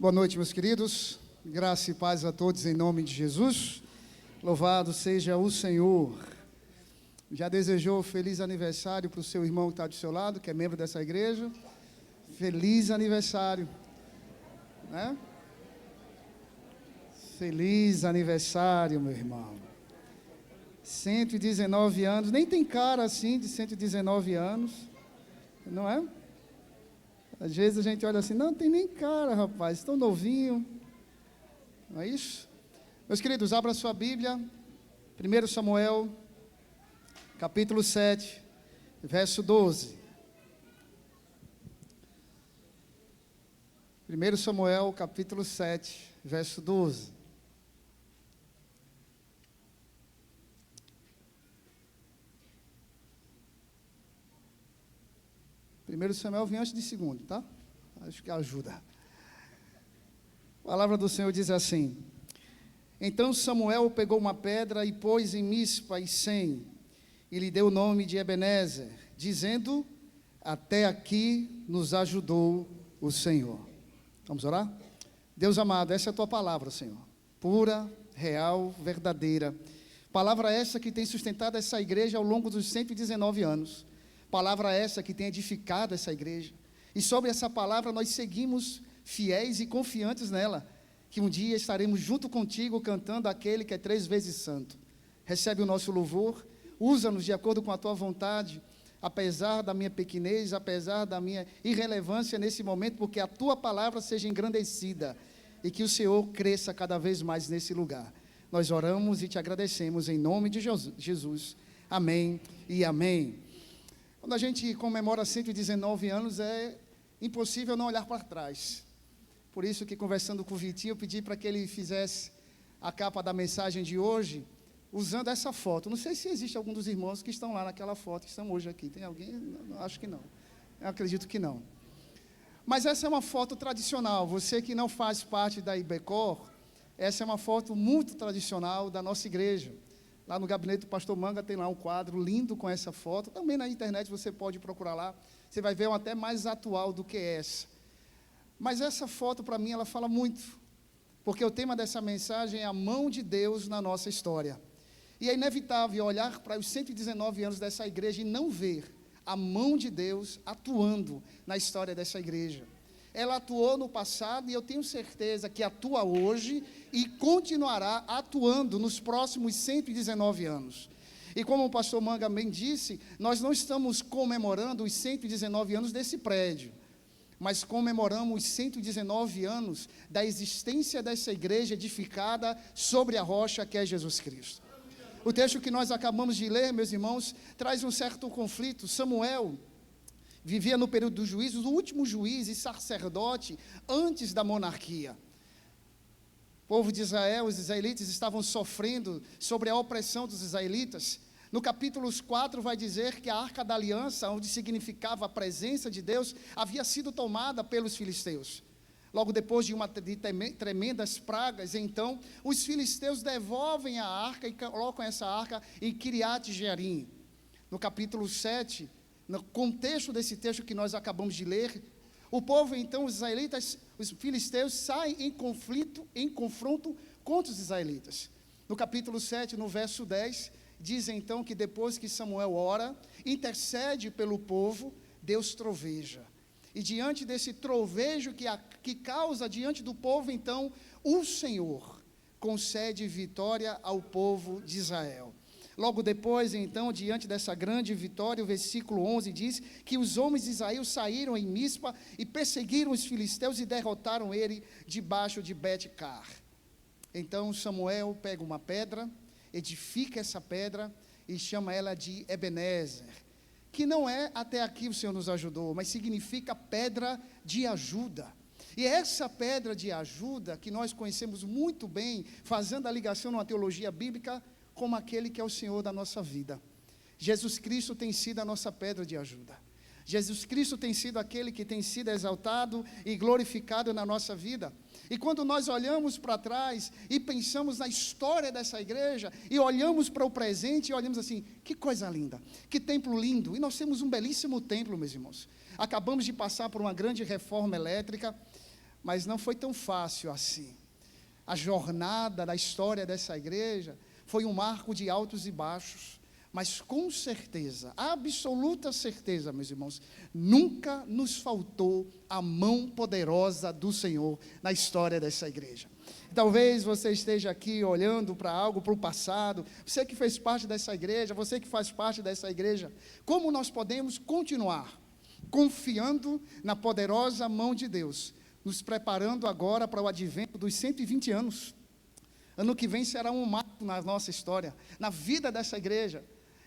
Boa noite, meus queridos. Graça e paz a todos em nome de Jesus. Louvado seja o Senhor. Já desejou feliz aniversário para o seu irmão que está do seu lado, que é membro dessa igreja? Feliz aniversário, né? Feliz aniversário, meu irmão. 119 anos, nem tem cara assim de 119 anos, não é? Às vezes a gente olha assim, não tem nem cara, rapaz, tão novinho. Não é isso? Meus queridos, abra sua Bíblia, 1 Samuel, capítulo 7, verso 12. 1 Samuel, capítulo 7, verso 12. Primeiro Samuel vem antes de segundo, tá? Acho que ajuda. A palavra do Senhor diz assim: Então Samuel pegou uma pedra e pôs em Mispa e Sem, e lhe deu o nome de Ebenezer, dizendo: Até aqui nos ajudou o Senhor. Vamos orar? Deus amado, essa é a tua palavra, Senhor, pura, real, verdadeira. Palavra essa que tem sustentado essa igreja ao longo dos 119 anos. Palavra essa que tem edificado essa igreja. E sobre essa palavra nós seguimos fiéis e confiantes nela, que um dia estaremos junto contigo cantando aquele que é 3 vezes santo. Recebe o nosso louvor, usa-nos de acordo com a tua vontade, apesar da minha pequenez, apesar da minha irrelevância nesse momento, porque a tua palavra seja engrandecida e que o Senhor cresça cada vez mais nesse lugar. Nós oramos e te agradecemos em nome de Jesus. Amém e amém. Quando a gente comemora 119 anos, é impossível não olhar para trás. Por isso que, conversando com o Vitinho, eu pedi para que ele fizesse a capa da mensagem de hoje, usando essa foto. Não sei se existe algum dos irmãos que estão lá naquela foto, que estão hoje aqui. Tem alguém? Não, acho que não. Eu acredito que não. Mas essa é uma foto tradicional. Você que não faz parte da IBECOR, essa é uma foto muito tradicional da nossa igreja. Lá no gabinete do pastor Manga tem lá um quadro lindo com essa foto. Também na internet você pode procurar lá. Você vai ver uma até mais atual do que essa. Mas essa foto, para mim, ela fala muito. Porque o tema dessa mensagem é a mão de Deus na nossa história. E é inevitável olhar para os 119 anos dessa igreja e não ver a mão de Deus atuando na história dessa igreja. Ela atuou no passado e eu tenho certeza que atua hoje e continuará atuando nos próximos 119 anos. E como o pastor Manga bem disse, nós não estamos comemorando os 119 anos desse prédio, mas comemoramos os 119 anos da existência dessa igreja edificada sobre a rocha que é Jesus Cristo. O texto que nós acabamos de ler, meus irmãos, traz um certo conflito. Samuel vivia no período dos juízes, o último juiz e sacerdote antes da monarquia. O povo de Israel, os israelitas, estavam sofrendo sobre a opressão dos israelitas. No capítulo 4 vai dizer que a Arca da Aliança, onde significava a presença de Deus, havia sido tomada pelos filisteus. Logo depois de tremendas pragas, então, os filisteus devolvem a arca e colocam essa arca em Kiriat Jearim. No capítulo 7, no contexto desse texto que nós acabamos de ler, o povo, então, os israelitas, os filisteus, saem em conflito, em confronto contra os israelitas. No capítulo 7, no verso 10, diz então que depois que Samuel ora, intercede pelo povo, Deus troveja. E diante desse trovejo que causa diante do povo, então, o Senhor concede vitória ao povo de Israel. Logo depois, então, diante dessa grande vitória, o versículo 11 diz que os homens de Israel saíram em Mispa e perseguiram os filisteus e derrotaram ele debaixo de Bet-car. Então Samuel pega uma pedra, edifica essa pedra e chama ela de Ebenezer, que não é até aqui o Senhor nos ajudou, mas significa pedra de ajuda. E essa pedra de ajuda, que nós conhecemos muito bem, fazendo a ligação numa teologia bíblica, como aquele que é o Senhor da nossa vida. Jesus Cristo tem sido a nossa pedra de ajuda. Jesus Cristo tem sido aquele que tem sido exaltado e glorificado na nossa vida. E quando nós olhamos para trás e pensamos na história dessa igreja, e olhamos para o presente e olhamos assim, que coisa linda, que templo lindo. E nós temos um belíssimo templo, meus irmãos. Acabamos de passar por uma grande reforma elétrica, Mas não foi tão fácil assim. A jornada da história dessa igreja foi um marco de altos e baixos, mas com certeza, absoluta certeza, meus irmãos, nunca nos faltou a mão poderosa do Senhor na história dessa igreja. Talvez você esteja aqui olhando para algo, para o passado, você que fez parte dessa igreja, você que faz parte dessa igreja, como nós podemos continuar confiando na poderosa mão de Deus, nos preparando agora para o advento dos 120 anos. Ano que vem será um marco na nossa história, na vida dessa igreja.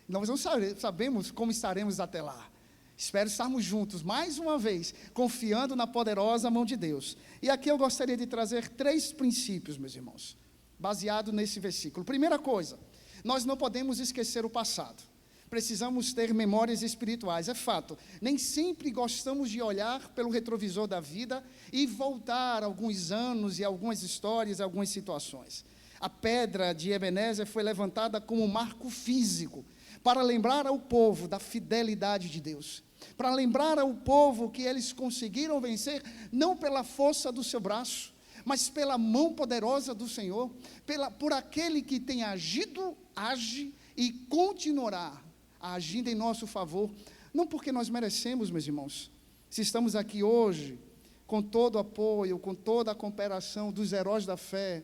Nós não sabemos como estaremos até lá. Espero estarmos juntos, mais uma vez, confiando na poderosa mão de Deus. E aqui eu gostaria de trazer 3 princípios, meus irmãos, baseado nesse versículo. Primeira coisa, nós não podemos esquecer o passado. Precisamos ter memórias espirituais, é fato. Nem sempre gostamos de olhar pelo retrovisor da vida e voltar alguns anos e algumas histórias, algumas situações. A pedra de Ebenezer foi levantada como um marco físico, para lembrar ao povo da fidelidade de Deus, para lembrar ao povo que eles conseguiram vencer, não pela força do seu braço, mas pela mão poderosa do Senhor, por aquele que tem agido, age e continuará agindo em nosso favor, não porque nós merecemos, meus irmãos. Se estamos aqui hoje, com todo o apoio, com toda a cooperação dos heróis da fé,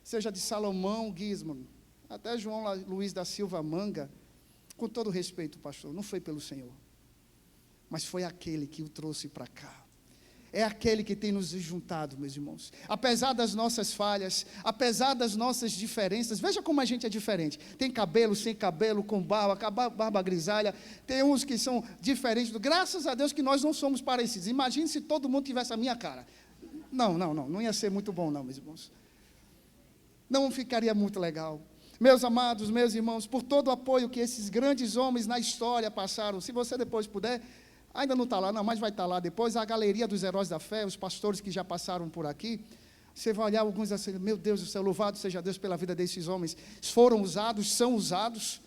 seja de Salomão Gismond, até João Luiz da Silva Manga, com todo respeito, pastor, não foi pelo Senhor, mas foi aquele que o trouxe para cá. É aquele que tem nos juntado, meus irmãos. Apesar das nossas falhas, apesar das nossas diferenças, veja como a gente é diferente. Tem cabelo, sem cabelo, com barba grisalha, tem uns que são diferentes. Graças a Deus que nós não somos parecidos. Imagine se todo mundo tivesse a minha cara. Não ia ser muito bom não, meus irmãos. Não ficaria muito legal. Meus amados, meus irmãos, por todo o apoio que esses grandes homens na história passaram, se você depois puder, ainda não está lá, não, mas vai estar lá depois, a galeria dos heróis da fé, os pastores que já passaram por aqui, você vai olhar alguns assim, meu Deus do céu, louvado seja Deus pela vida desses homens, foram usados, são usados,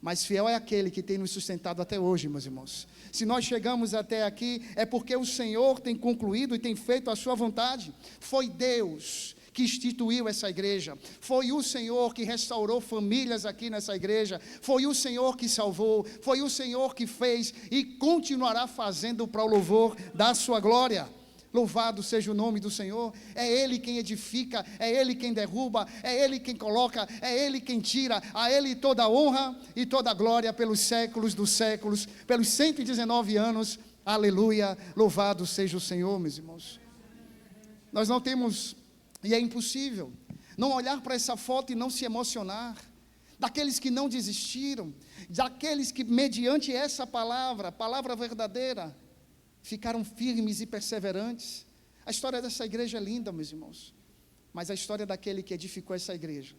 mas fiel é aquele que tem nos sustentado até hoje, meus irmãos. Se nós chegamos até aqui, é porque o Senhor tem concluído e tem feito a sua vontade. Foi Deus que instituiu essa igreja, foi o Senhor que restaurou famílias aqui nessa igreja, foi o Senhor que salvou, foi o Senhor que fez e continuará fazendo para o louvor da sua glória. Louvado seja o nome do Senhor. É Ele quem edifica, é Ele quem derruba, é Ele quem coloca, é Ele quem tira, a Ele toda a honra e toda a glória pelos séculos dos séculos, pelos 119 anos, aleluia, louvado seja o Senhor, meus irmãos. Nós não temos, e é impossível, não olhar para essa foto e não se emocionar, daqueles que não desistiram, daqueles que mediante essa palavra verdadeira, ficaram firmes e perseverantes. A história dessa igreja é linda, meus irmãos, mas a história daquele que edificou essa igreja,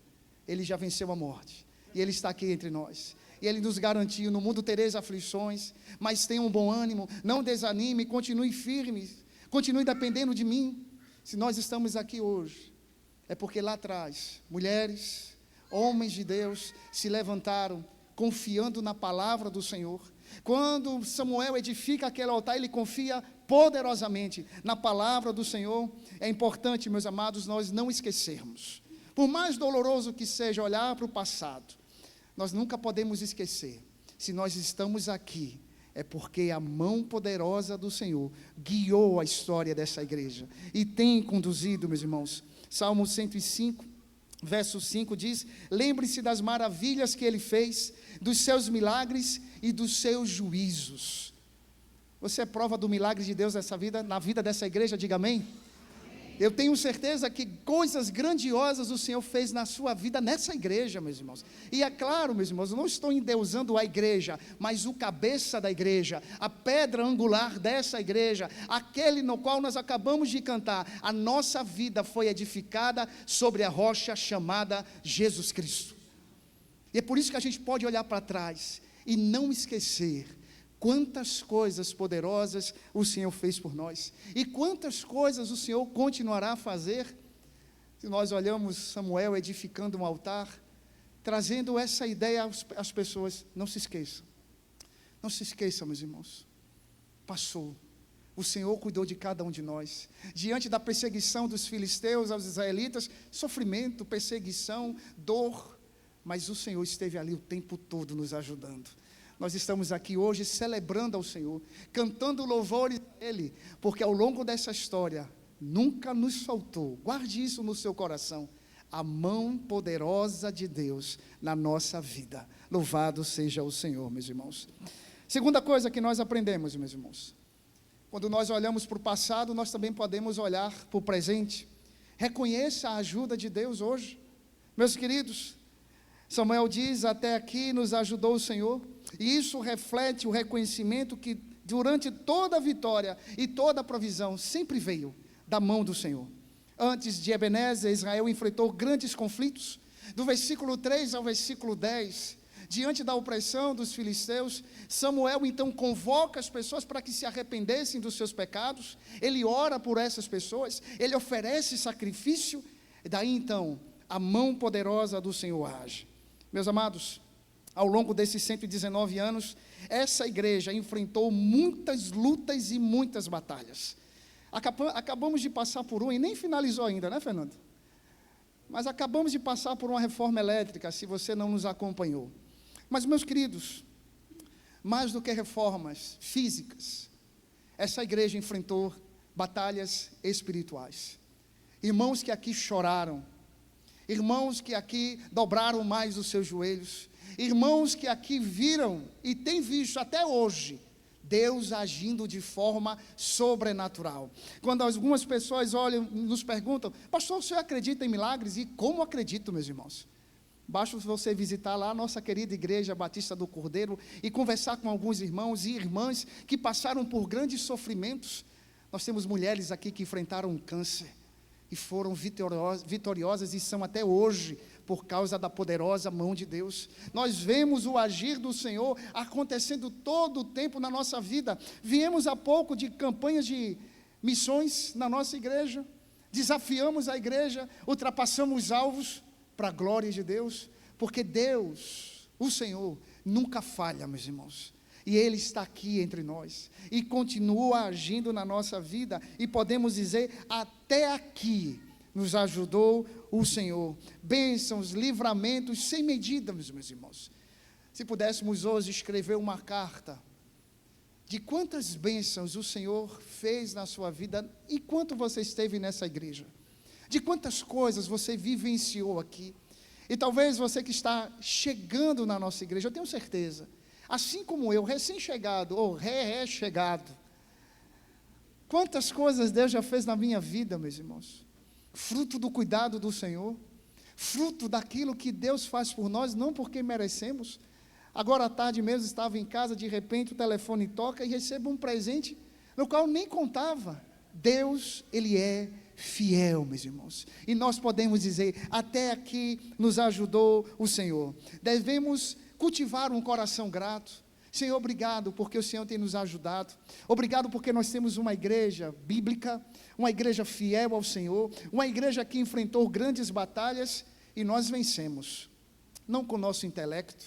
ele já venceu a morte, e ele está aqui entre nós, e ele nos garantiu, no mundo tereis aflições, mas tenham um bom ânimo, não desanime, continue firme, continue dependendo de mim. Se nós estamos aqui hoje, é porque lá atrás, mulheres, homens de Deus, se levantaram, confiando na palavra do Senhor. Quando Samuel edifica aquele altar, ele confia poderosamente na palavra do Senhor. É importante, meus amados, nós não esquecermos. Por mais doloroso que seja olhar para o passado, nós nunca podemos esquecer. Se nós estamos aqui, é porque a mão poderosa do Senhor guiou a história dessa igreja e tem conduzido, meus irmãos. Salmo 105, verso 5 diz: lembre-se das maravilhas que Ele fez, dos seus milagres e dos seus juízos. Você é prova do milagre de Deus nessa vida, na vida dessa igreja, diga amém. Eu tenho certeza que coisas grandiosas o Senhor fez na sua vida nessa igreja, meus irmãos. E é claro, meus irmãos, eu não estou endeusando a igreja, mas o cabeça da igreja, a pedra angular dessa igreja, aquele no qual nós acabamos de cantar. A nossa vida foi edificada sobre a rocha chamada Jesus Cristo. E é por isso que a gente pode olhar para trás e não esquecer quantas coisas poderosas o Senhor fez por nós, e quantas coisas o Senhor continuará a fazer. Se nós olhamos Samuel edificando um altar, trazendo essa ideia às pessoas, não se esqueçam, meus irmãos, passou, O Senhor cuidou de cada um de nós. Diante da perseguição dos filisteus aos israelitas, sofrimento, perseguição, dor, mas o Senhor esteve ali o tempo todo nos ajudando. Nós estamos aqui hoje celebrando ao Senhor, cantando louvores a Ele, porque ao longo dessa história, nunca nos faltou, guarde isso no seu coração, a mão poderosa de Deus na nossa vida. Louvado seja o Senhor, meus irmãos. Segunda coisa que nós aprendemos, meus irmãos, quando nós olhamos para o passado, nós também podemos olhar para o presente. Reconheça a ajuda de Deus hoje. Meus queridos, Samuel diz, até aqui nos ajudou o Senhor, e isso reflete o reconhecimento que durante toda a vitória e toda a provisão sempre veio da mão do Senhor. Antes de Ebenezer, Israel enfrentou grandes conflitos. Do versículo 3 ao versículo 10, diante da opressão dos filisteus, Samuel então convoca as pessoas para que se arrependessem dos seus pecados. Ele ora por essas pessoas, ele oferece sacrifício, e daí então a mão poderosa do Senhor age. Meus amados, ao longo desses 119 anos, essa igreja enfrentou muitas lutas e muitas batalhas. Acabamos de passar por uma, e nem finalizou ainda, né, Fernando? Mas acabamos de passar por uma reforma elétrica, se você não nos acompanhou. Mas, meus queridos, mais do que reformas físicas, essa igreja enfrentou batalhas espirituais. Irmãos que aqui choraram, irmãos que aqui dobraram mais os seus joelhos, irmãos que aqui viram e têm visto até hoje Deus agindo de forma sobrenatural. Quando algumas pessoas olham, nos perguntam, pastor, o senhor acredita em milagres? E como acredito, meus irmãos? Basta você visitar lá a nossa querida Igreja Batista do Cordeiro e conversar com alguns irmãos e irmãs que passaram por grandes sofrimentos. Nós temos mulheres aqui que enfrentaram um câncer e foram vitoriosas e são até hoje, por causa da poderosa mão de Deus. Nós vemos o agir do Senhor acontecendo todo o tempo na nossa vida. Viemos há pouco de campanhas de missões na nossa igreja, desafiamos a igreja, ultrapassamos alvos para a glória de Deus, porque Deus, o Senhor, nunca falha, meus irmãos. E Ele está aqui entre nós, e continua agindo na nossa vida, e podemos dizer, até aqui nos ajudou o Senhor. Bênçãos, livramentos sem medida, meus irmãos. Se pudéssemos hoje escrever uma carta de quantas bênçãos o Senhor fez na sua vida, enquanto você esteve nessa igreja, de quantas coisas você vivenciou aqui, e talvez você que está chegando na nossa igreja, eu tenho certeza, assim como eu, recém-chegado, ou ré-chegado, quantas coisas Deus já fez na minha vida, meus irmãos, fruto do cuidado do Senhor, fruto daquilo que Deus faz por nós, não porque merecemos. Agora à tarde mesmo, estava em casa, de repente o telefone toca e recebo um presente, no qual nem contava. Deus, Ele é fiel, meus irmãos, e nós podemos dizer, até aqui nos ajudou o Senhor. Devemos cultivar um coração grato. Senhor, obrigado porque o Senhor tem nos ajudado, obrigado porque nós temos uma igreja bíblica, uma igreja fiel ao Senhor, uma igreja que enfrentou grandes batalhas e nós vencemos, não com o nosso intelecto,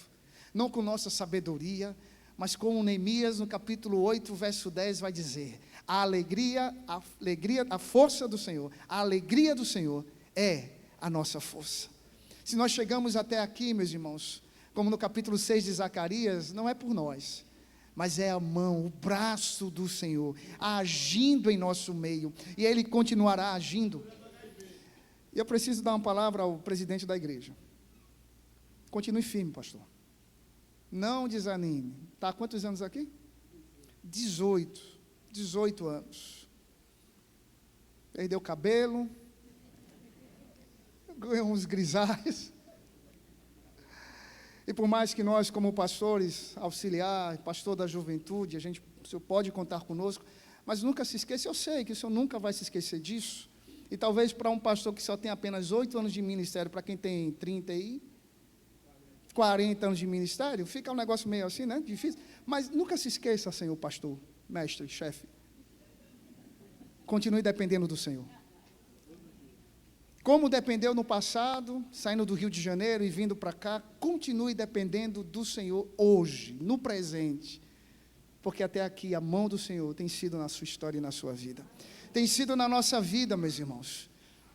não com nossa sabedoria, mas como Neemias no capítulo 8, verso 10 vai dizer, a alegria, a força do Senhor, a alegria do Senhor é a nossa força. Se nós chegamos até aqui, meus irmãos, como no capítulo 6 de Zacarias, não é por nós, mas é a mão, o braço do Senhor, agindo em nosso meio, e Ele continuará agindo. E eu preciso dar uma palavra ao presidente da igreja. Continue firme, pastor. Não desanime. Está há quantos anos aqui? 18 anos. Perdeu o cabelo, ganhou uns grisalhos. E por mais que nós, como pastores, auxiliar, pastor da juventude, o senhor pode contar conosco, mas nunca se esqueça, eu sei que o senhor nunca vai se esquecer disso, e talvez para um pastor que só tem apenas 8 anos de ministério, para quem tem 30 e 40 anos de ministério, fica um negócio meio assim, né, difícil, mas nunca se esqueça, Senhor pastor, mestre, chefe, continue dependendo do Senhor. Como dependeu no passado, saindo do Rio de Janeiro e vindo para cá, continue dependendo do Senhor hoje, no presente. porque até aqui a mão do Senhor tem sido na sua história e na sua vida. Tem sido na nossa vida, meus irmãos,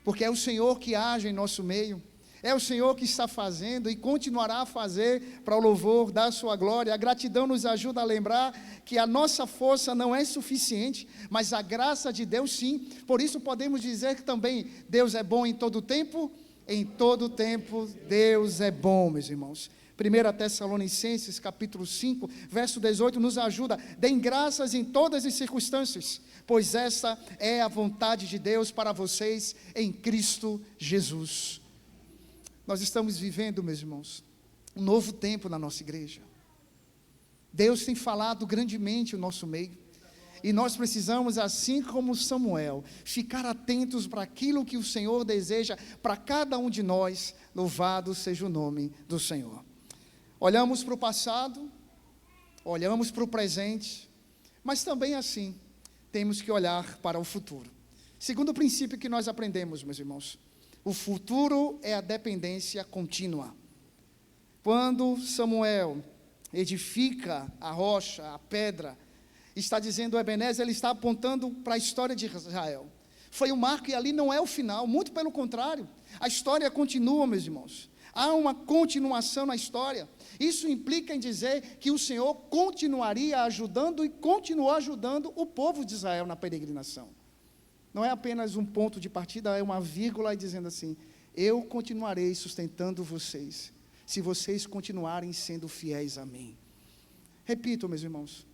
porque é o Senhor que age em nosso meio, é o Senhor que está fazendo e continuará a fazer para o louvor da sua glória. A gratidão nos ajuda a lembrar que a nossa força não é suficiente, mas a graça de Deus sim. Por isso podemos dizer que também Deus é bom em todo tempo. Em todo tempo Deus é bom, meus irmãos. 1 Tessalonicenses capítulo 5, verso 18 nos ajuda: deem graças em todas as circunstâncias, pois essa é a vontade de Deus para vocês em Cristo Jesus. Nós estamos vivendo, meus irmãos, um novo tempo na nossa igreja. Deus tem falado grandemente no nosso meio, e nós precisamos, assim como Samuel, ficar atentos para aquilo que o Senhor deseja para cada um de nós. Louvado seja o nome do Senhor. Olhamos para o passado, olhamos para o presente, mas também assim, temos que olhar para o futuro. Segundo princípio que nós aprendemos, meus irmãos, o futuro é a dependência contínua. Quando Samuel edifica a rocha, a pedra, está dizendo Ebenezer, ele está apontando para a história de Israel. Foi um marco e ali não é o final, muito pelo contrário, a história continua, meus irmãos. Há uma continuação na história. Isso implica em dizer que o Senhor continuaria ajudando e continuou ajudando o povo de Israel na peregrinação. Não é apenas um ponto de partida, é uma vírgula dizendo assim: eu continuarei sustentando vocês, se vocês continuarem sendo fiéis a mim. Repito, meus irmãos,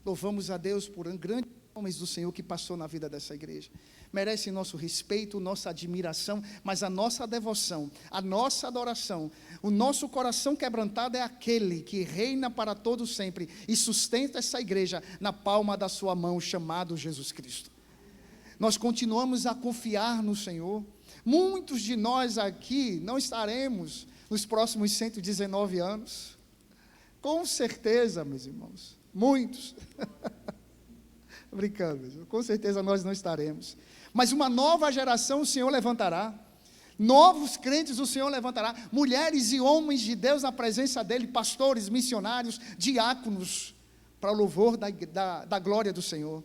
louvamos a Deus por grandes homens do Senhor que passou na vida dessa igreja. Merecem nosso respeito, nossa admiração, mas a nossa devoção, a nossa adoração, o nosso coração quebrantado é aquele que reina para todo sempre e sustenta essa igreja na palma da sua mão, chamado Jesus Cristo. Nós continuamos a confiar no Senhor. Muitos de nós aqui não estaremos nos próximos 119 anos. Com certeza, meus irmãos, muitos. Brincando, com certeza nós não estaremos. Mas uma nova geração o Senhor levantará. Novos crentes o Senhor levantará. Mulheres e homens de Deus na presença dEle, pastores, missionários, diáconos, para o louvor da glória do Senhor.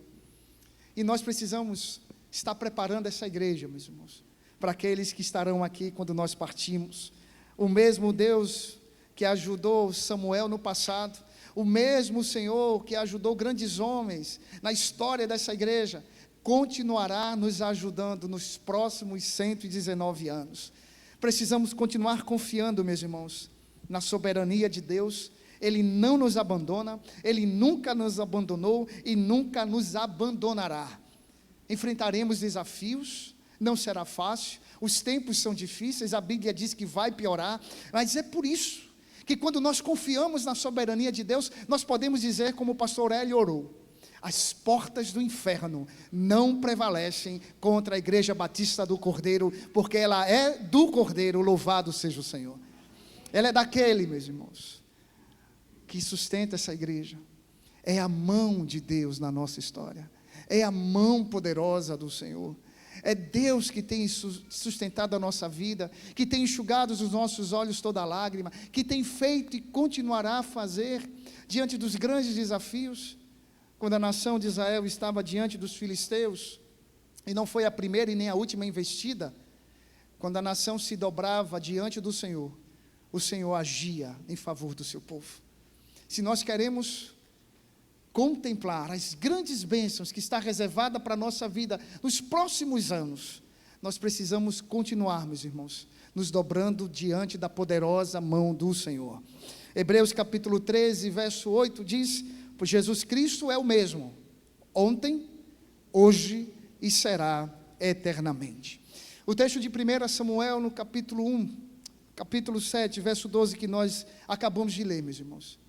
E nós precisamos estar preparando essa igreja, meus irmãos, para aqueles que estarão aqui quando nós partimos. O mesmo Deus que ajudou Samuel no passado, o mesmo Senhor que ajudou grandes homens na história dessa igreja, continuará nos ajudando nos próximos 119 anos. Precisamos continuar confiando, meus irmãos, na soberania de Deus. Ele não nos abandona, Ele nunca nos abandonou e nunca nos abandonará. Enfrentaremos desafios, não será fácil, os tempos são difíceis, a Bíblia diz que vai piorar, mas é por isso que quando nós confiamos na soberania de Deus, nós podemos dizer como o pastor Hélio orou: as portas do inferno não prevalecem contra a Igreja Batista do Cordeiro, porque ela é do Cordeiro, louvado seja o Senhor. Ela é daquele, meus irmãos, que sustenta essa igreja. É a mão de Deus na nossa história, é a mão poderosa do Senhor. É Deus que tem sustentado a nossa vida, que tem enxugado os nossos olhos toda lágrima, que tem feito e continuará a fazer diante dos grandes desafios. Quando a nação de Israel estava diante dos filisteus, e não foi a primeira e nem a última investida, quando a nação se dobrava diante do Senhor, o Senhor agia em favor do seu povo. Se nós queremos contemplar as grandes bênçãos que está reservada para a nossa vida nos próximos anos, nós precisamos continuar, meus irmãos, nos dobrando diante da poderosa mão do Senhor. Hebreus capítulo 13, verso 8 diz: pois Jesus Cristo é o mesmo, ontem, hoje e será eternamente. O texto de 1 Samuel, no capítulo 1, capítulo 7, verso 12, que nós acabamos de ler, meus irmãos,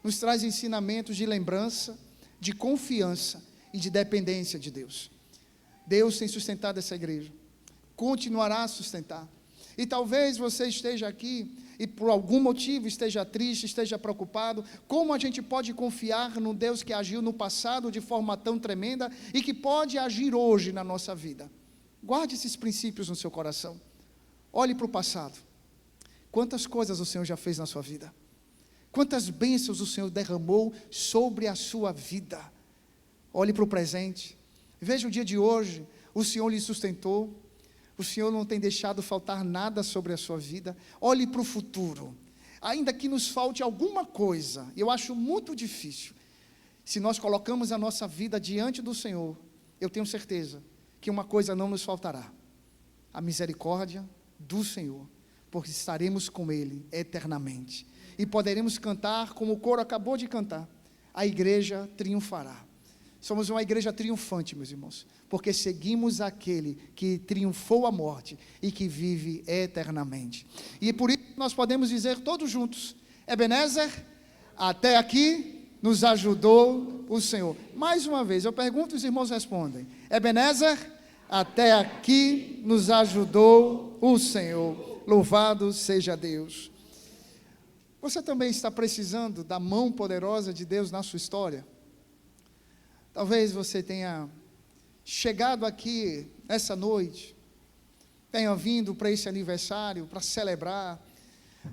nos traz ensinamentos de lembrança, de confiança e de dependência de Deus. Deus tem sustentado essa igreja, continuará a sustentar. E talvez você esteja aqui e por algum motivo esteja triste, esteja preocupado. Como a gente pode confiar num Deus que agiu no passado de forma tão tremenda e que pode agir hoje na nossa vida? Guarde esses princípios no seu coração. Olhe para o passado. Quantas coisas o Senhor já fez na sua vida? Quantas bênçãos o Senhor derramou sobre a sua vida. Olhe para o presente. Veja o dia de hoje. O Senhor lhe sustentou. O Senhor não tem deixado faltar nada sobre a sua vida. Olhe para o futuro. Ainda que nos falte alguma coisa, eu acho muito difícil. Se nós colocamos a nossa vida diante do Senhor, eu tenho certeza que uma coisa não nos faltará: a misericórdia do Senhor, porque estaremos com Ele eternamente. E poderemos cantar como o coro acabou de cantar: a igreja triunfará. Somos uma igreja triunfante, meus irmãos, porque seguimos aquele que triunfou a morte e que vive eternamente. E por isso nós podemos dizer todos juntos: Ebenezer, até aqui nos ajudou o Senhor. Mais uma vez, eu pergunto e os irmãos respondem: Ebenezer, até aqui nos ajudou o Senhor. Louvado seja Deus. Você também está precisando da mão poderosa de Deus na sua história? Talvez você tenha chegado aqui essa noite, tenha vindo para esse aniversário, para celebrar,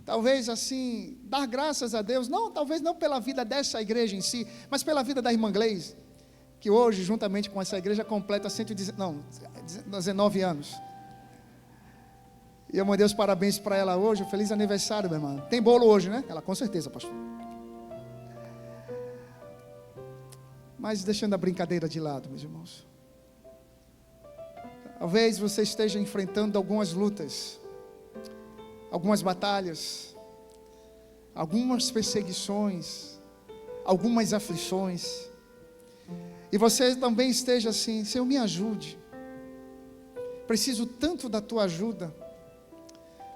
talvez assim, dar graças a Deus, talvez não pela vida dessa igreja em si, mas pela vida da irmã Gleise, que hoje, juntamente com essa igreja, completa 19 anos. E eu mandei os parabéns para ela hoje. Feliz aniversário, minha irmã. Tem bolo hoje, né? Ela, com certeza, pastor. Mas deixando a brincadeira de lado, meus irmãos, talvez você esteja enfrentando algumas lutas, algumas batalhas, algumas perseguições, algumas aflições, e você também esteja assim: Senhor, me ajude, preciso tanto da tua ajuda,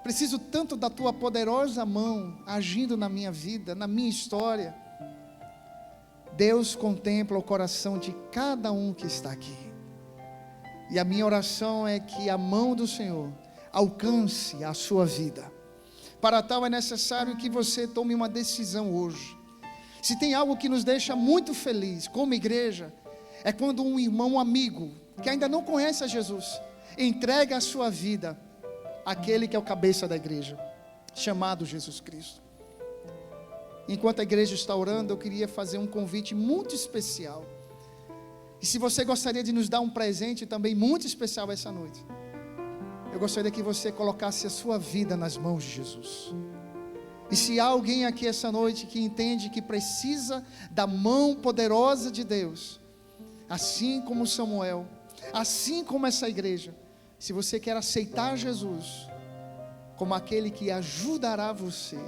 preciso tanto da tua poderosa mão agindo na minha vida, na minha história. Deus contempla o coração de cada um que está aqui, e a minha oração é que a mão do Senhor alcance a sua vida. Para tal é necessário que você tome uma decisão hoje. Se tem algo que nos deixa muito feliz como igreja, é quando um irmão, um amigo, que ainda não conhece a Jesus, entrega a sua vida àquele que é o cabeça da igreja, chamado Jesus Cristo. Enquanto a igreja está orando, eu queria fazer um convite muito especial. E se você gostaria de nos dar um presente também muito especial essa noite, eu gostaria que você colocasse a sua vida nas mãos de Jesus. E se há alguém aqui essa noite que entende que precisa da mão poderosa de Deus, assim como Samuel, assim como essa igreja, se você quer aceitar Jesus como aquele que ajudará você,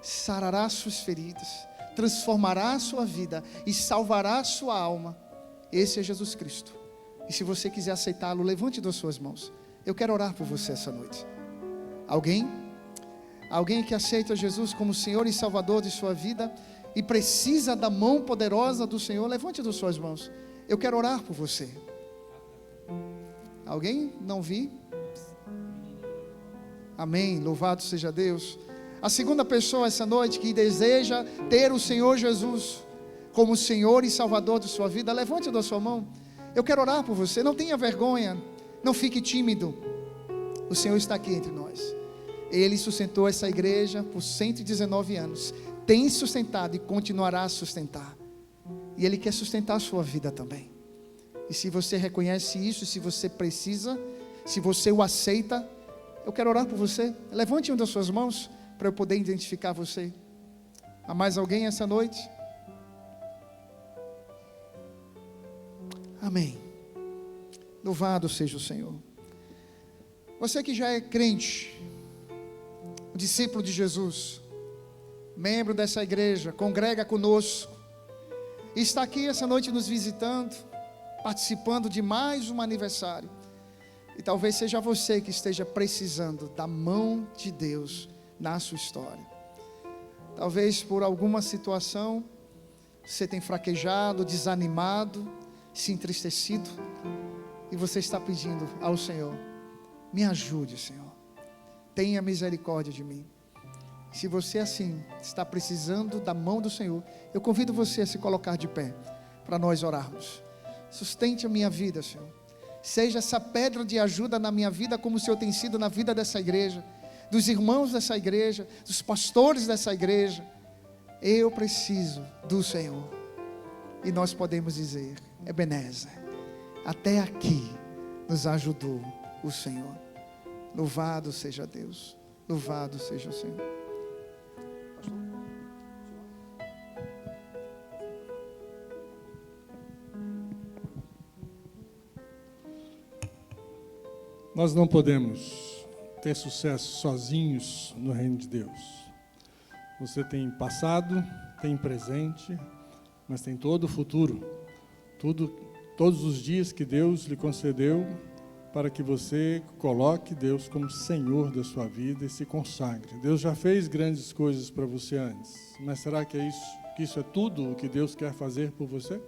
sarará suas feridas, transformará a sua vida e salvará a sua alma, esse é Jesus Cristo. E se você quiser aceitá-lo, levante das suas mãos. Eu quero orar por você essa noite. Alguém que aceita Jesus como Senhor e Salvador de sua vida e precisa da mão poderosa do Senhor, levante das suas mãos. Eu quero orar por você. Alguém? Não vi? Amém, louvado seja Deus. A segunda pessoa essa noite que deseja ter o Senhor Jesus como Senhor e Salvador de sua vida, levante da sua mão. Eu quero orar por você. Não tenha vergonha, não fique tímido. O Senhor está aqui entre nós. Ele sustentou essa igreja por 119 anos, tem sustentado e continuará a sustentar, e Ele quer sustentar a sua vida também. E se você reconhece isso, se você precisa, se você o aceita, eu quero orar por você. Levante uma das suas mãos para eu poder identificar você. Há mais alguém essa noite? Amém. Louvado seja o Senhor. Você que já é crente, discípulo de Jesus, membro dessa igreja, congrega conosco, e está aqui essa noite nos visitando, participando de mais um aniversário, e talvez seja você que esteja precisando da mão de Deus na sua história. Talvez por alguma situação você tenha fraquejado, desanimado, se entristecido, e você está pedindo ao Senhor: me ajude, Senhor, tenha misericórdia de mim. Se você assim está precisando da mão do Senhor, eu convido você a se colocar de pé para nós orarmos. Sustente a minha vida, Senhor. Seja essa pedra de ajuda na minha vida, como o Senhor tem sido na vida dessa igreja, dos irmãos dessa igreja, dos pastores dessa igreja. Eu preciso do Senhor. E nós podemos dizer: Ebenezer, até aqui nos ajudou o Senhor. Louvado seja Deus. Louvado seja o Senhor. Nós não podemos ter sucesso sozinhos no reino de Deus. Você tem passado, tem presente, mas tem todo o futuro. Todos os dias que Deus lhe concedeu para que você coloque Deus como Senhor da sua vida e se consagre. Deus já fez grandes coisas para você antes, mas será que isso é tudo o que Deus quer fazer por você?